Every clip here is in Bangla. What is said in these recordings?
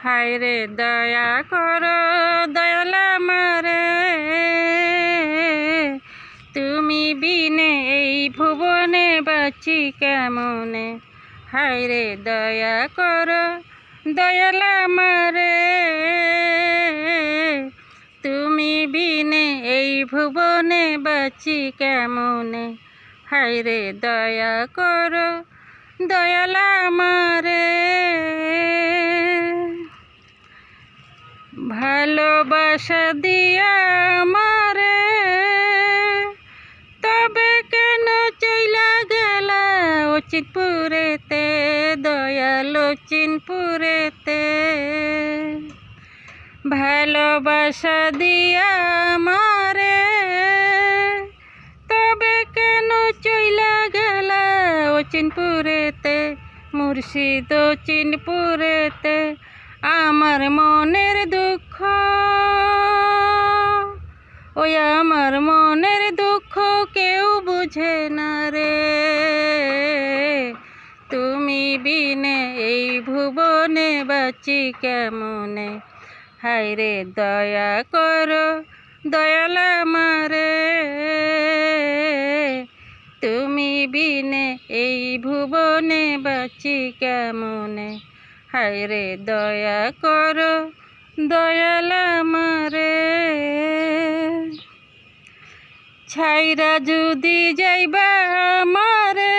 হায় রে দয়া করো দয়াল আমারে, তুমি বিনে এই ভুবনে বাঁচি কেমনে। হায় রে দয়া করো দয়াল আমারে, তুমি বিনে এই ভুবনে বাঁচি কেমনে। হায় রে দয়া করো দয়াল আমারে। ভালোবাসা দিয়া আমারে তবে কেন চইলা গেলা অচিনপুরেতে, দয়াল অচিনপুরেতে। ভালোবাসা দিয়া আমারে তবে কেন চইলা গেলা অচিনপুরেতে, মুর্শিদ অচিনপুরেতে। আমার মনের দুঃখ, ওই আমার মনের দুঃখ কেউ বুঝে না রে, তুমি বিনে এই ভুবনে বাঁচি কেমনে। হায় রে দয়া করো দয়াল আমারে, তুমি বিনে এই ভুবনে বাঁচি কেমনে। হায় রে দয়া করো দয়াল আমারে। ছাইরা যদি যাইবা আমারে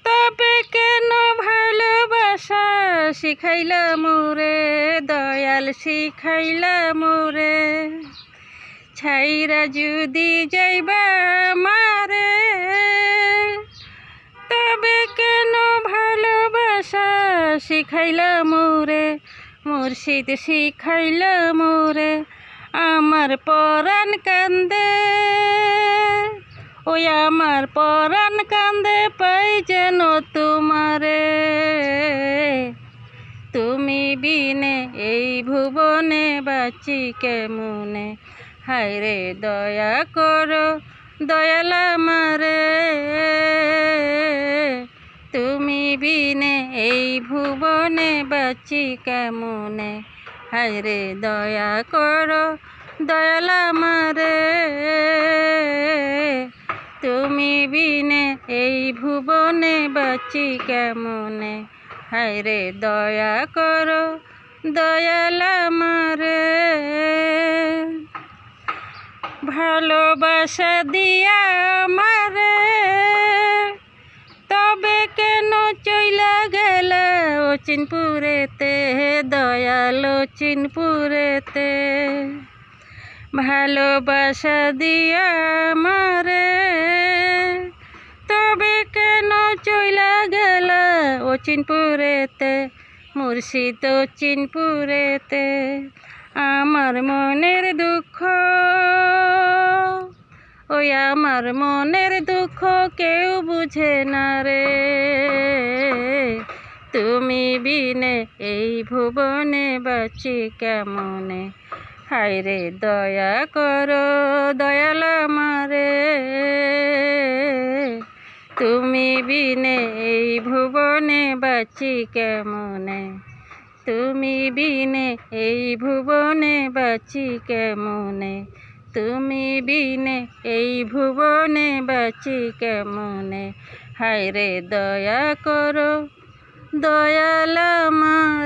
তবে কেন ভালোবাসা শিখাইলা মোরে, দয়াল শিখাইলা মোরে। ছাইরা যদি যাইবা আমারে তবে কেন ভালোবাসা শিখাইলা মোরে, মুর্শিদ শিখাইলা মোরে। আমার পরাণ কান্দে, ওই আমার পরাণ কান্দে পাই যেন তোমারে, তুমি বিনে এই ভুবনে বাঁচি কেমনে। হায় রে দয়া করো দয়াল আমারে, তুমি বিনে এই ভুবনে বাঁচি কেমনে। হায় রে দয়া করো দয়াল আমারে, তুমি বিনে এই ভুবনে বাঁচি কেমনে। হায় রে দয়া করো দয়াল আমারে। ভালোবাসা দিয়া আমারে তবে কেন চইলা গেলা অচিনপুরেতে, দয়াল অচিনপুরেতে। ভালোবাসা দিয়া আমারে তবে কেন চইলা গেলা অচিনপুরেতে, মুর্শিদ অচিনপুরেতে। আমার মনের দুঃখ, ওই আমার মনের দুঃখ কেউ বুঝে না রে, তুমি বিনে এই ভুবনে বাঁচি কেমনে। হায় রে দয়া করো দয়াল আমারে, তুমি বিনে এই ভুবনে বাঁচি কেমনে। তুমি বিনে এই ভুবনে বাঁচি কেমনে, তুমি বিনে এই ভুবনে বাঁচি কেমনে। হায় রে দয়া করো দয়াল আমার।